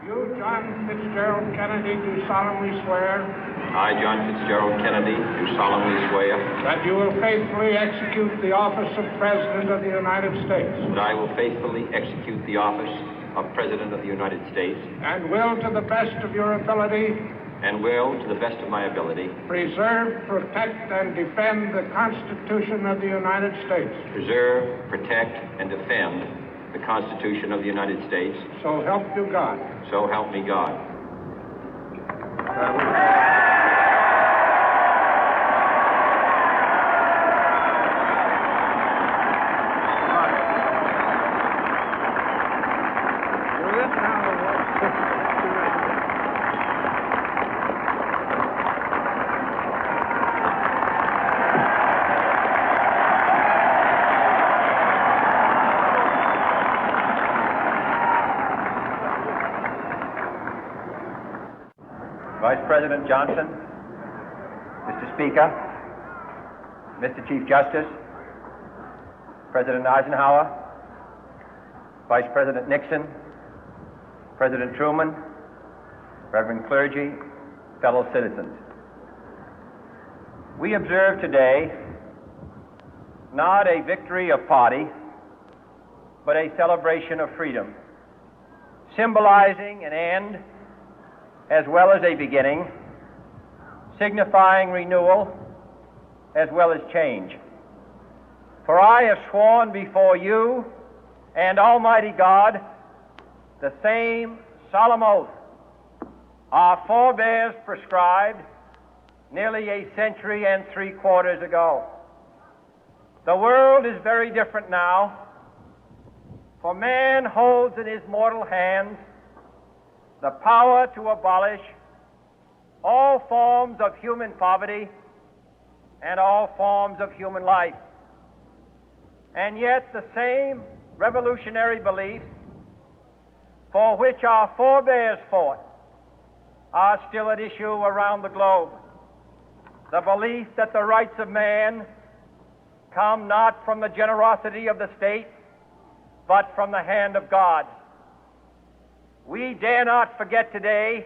You, John Fitzgerald Kennedy, do solemnly swear I, John Fitzgerald Kennedy, do solemnly swear that you will faithfully execute the office of President of the United States that I will faithfully execute the office of President of the United States and will, to the best of your ability, and will, to the best of my ability, preserve, protect, and defend the Constitution of the United States. preserve, protect, and defend the Constitution of the United States. So help you God. So help me God. Vice President Johnson, Mr. Speaker, Mr. Chief Justice, President Eisenhower, Vice President Nixon, President Truman, Reverend clergy, fellow citizens. We observe today not a victory of party, but a celebration of freedom, symbolizing an end as well as a beginning, signifying renewal as well as change. For I have sworn before you and Almighty God the same solemn oath our forebears prescribed nearly a century and 3/4 ago. The world is very different now, for man holds in his mortal hands the power to abolish all forms of human poverty and all forms of human life. And yet the same revolutionary beliefs for which our forebears fought are still at issue around the globe. The belief that the rights of man come not from the generosity of the state, but from the hand of God. We dare not forget today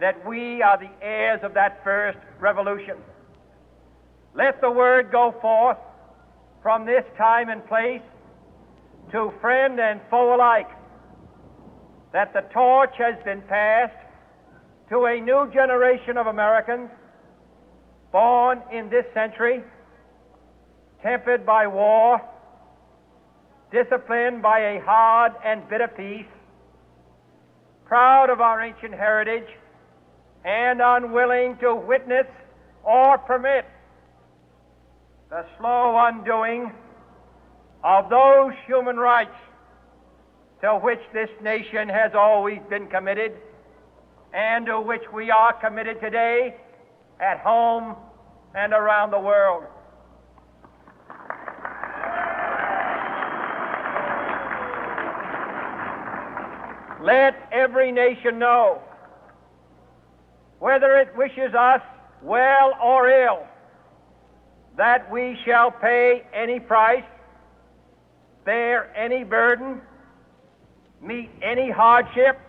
that we are the heirs of that first revolution. Let the word go forth from this time and place to friend and foe alike that the torch has been passed to a new generation of Americans born in this century, tempered by war, disciplined by a hard and bitter peace, proud of our ancient heritage, and unwilling to witness or permit the slow undoing of those human rights to which this nation has always been committed and to which we are committed today at home and around the world. Let every nation know, whether it wishes us well or ill, that we shall pay any price, bear any burden, meet any hardship,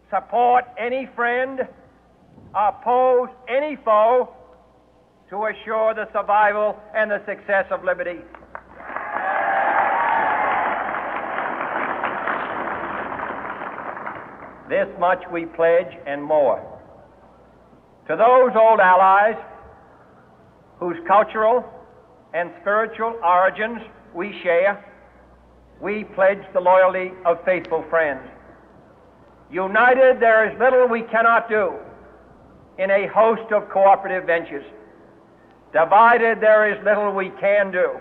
support any friend, oppose any foe to assure the survival and the success of liberty. This much we pledge and more. To those old allies whose cultural and spiritual origins we share, we pledge the loyalty of faithful friends. United, there is little we cannot do in a host of cooperative ventures. Divided, there is little we can do,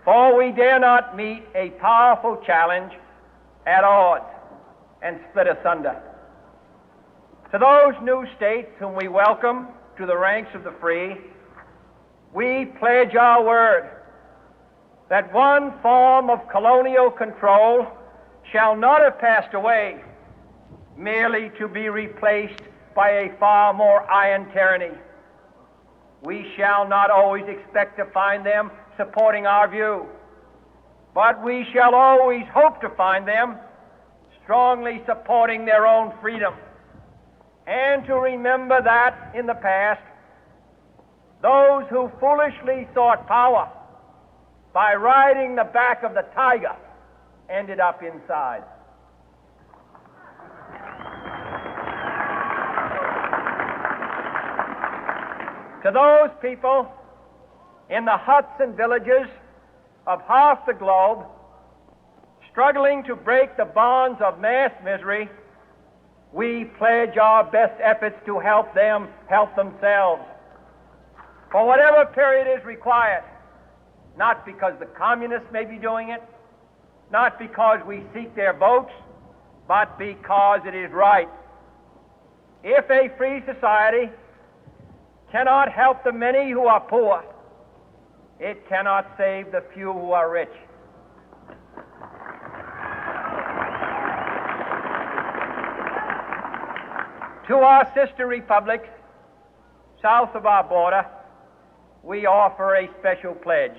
for we dare not meet a powerful challenge at odds and split asunder. To those new states whom we welcome to the ranks of the free, we pledge our word that one form of colonial control shall not have passed away, merely to be replaced by a far more iron tyranny. We shall not always expect to find them supporting our view, but we shall always hope to find them strongly supporting their own freedom, and to remember that in the past, those who foolishly sought power by riding the back of the tiger ended up inside. To those people in the huts and villages of half the globe struggling to break the bonds of mass misery, we pledge our best efforts to help them help themselves for whatever period is required, not because the communists may be doing it, not because we seek their votes, but because it is right. If a free society cannot help the many who are poor, it cannot save the few who are rich. To our sister republics south of our border, we offer a special pledge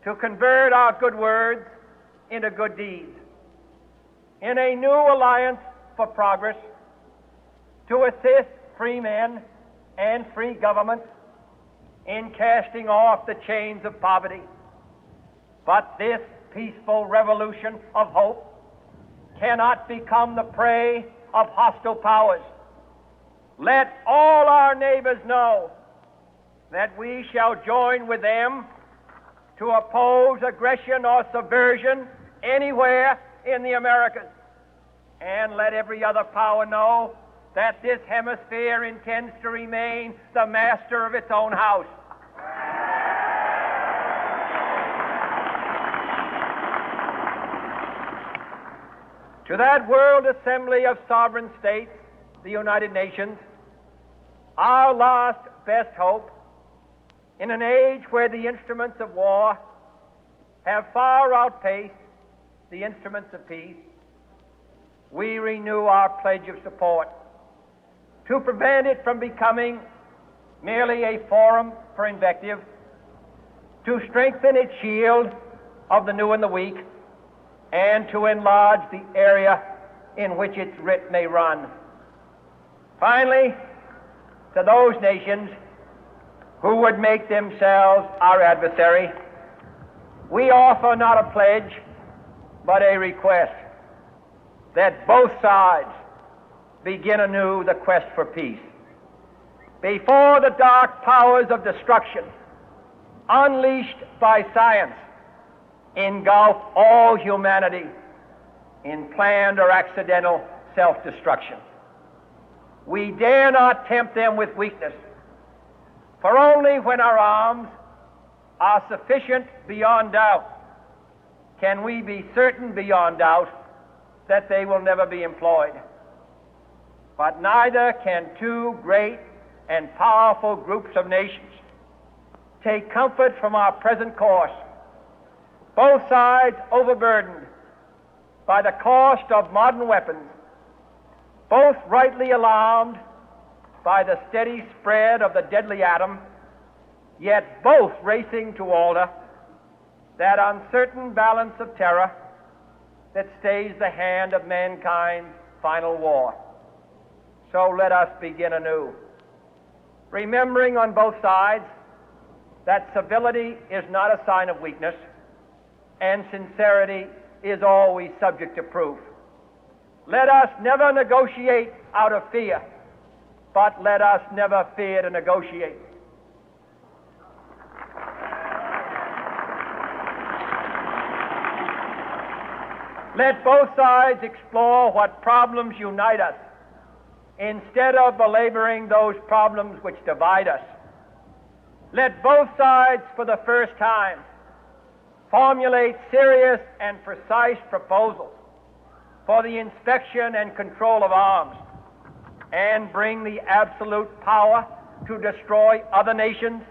to convert our good words into good deeds, in a new alliance for progress, to assist free men and free governments in casting off the chains of poverty. But this peaceful revolution of hope cannot become the prey of hostile powers. Let all our neighbors know that we shall join with them to oppose aggression or subversion anywhere in the Americas. And let every other power know that this hemisphere intends to remain the master of its own house. To that World Assembly of Sovereign States, the United Nations, our last best hope, in an age where the instruments of war have far outpaced the instruments of peace, we renew our pledge of support to prevent it from becoming merely a forum for invective, to strengthen its shield of the new and the weak, and to enlarge the area in which its writ may run. Finally, to those nations who would make themselves our adversary, we offer not a pledge, but a request that both sides begin anew the quest for peace. Before the dark powers of destruction, unleashed by science, engulf all humanity in planned or accidental self-destruction, we dare not tempt them with weakness, for only when our arms are sufficient beyond doubt can we be certain beyond doubt that they will never be employed. But neither can two great and powerful groups of nations take comfort from our present course, both sides overburdened by the cost of modern weapons, both rightly alarmed by the steady spread of the deadly atom, yet both racing to alter that uncertain balance of terror that stays the hand of mankind's final war. So let us begin anew, remembering on both sides that civility is not a sign of weakness, and sincerity is always subject to proof. Let us never negotiate out of fear, but let us never fear to negotiate. Let both sides explore what problems unite us, instead of belaboring those problems which divide us. Let both sides, for the first time, formulate serious and precise proposals for the inspection and control of arms, and bring the absolute power to destroy other nations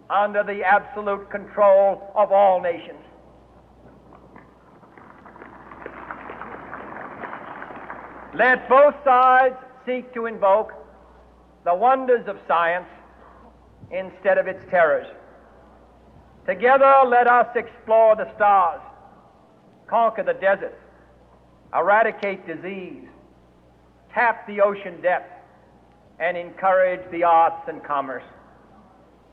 under the absolute control of all nations. Let both sides seek to invoke the wonders of science instead of its terrors. Together, let us explore the stars, conquer the deserts, eradicate disease, tap the ocean depth, and encourage the arts and commerce.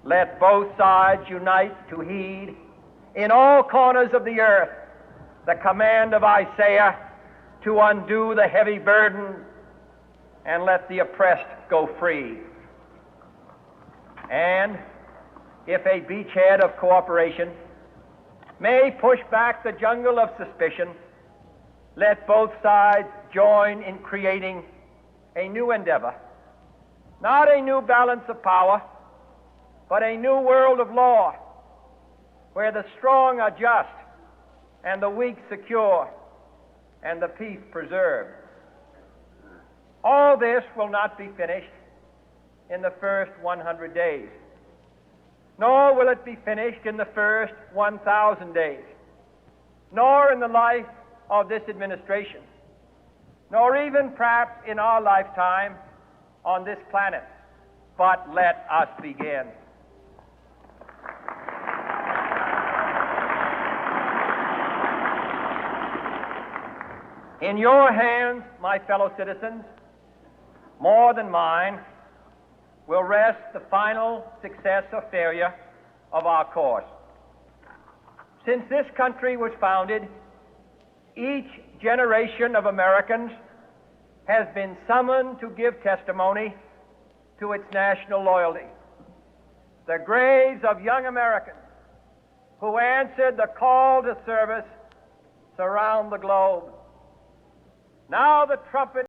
Let both sides unite to heed in all corners of the earth the command of Isaiah to undo the heavy burden and let the oppressed go free. And if a beachhead of cooperation may push back the jungle of suspicion, let both sides join in creating a new endeavor, not a new balance of power, but a new world of law, where the strong are just and the weak secure and the peace preserved. All this will not be finished in the first 100 days, nor will it be finished in the first 1,000 days, nor in the life of this administration, nor even perhaps in our lifetime on this planet. But let us begin. In your hands, my fellow citizens, more than mine, will rest the final success or failure of our course. Since this country was founded, each generation of Americans has been summoned to give testimony to its national loyalty. The graves of young Americans who answered the call to service surround the globe. Now the trumpet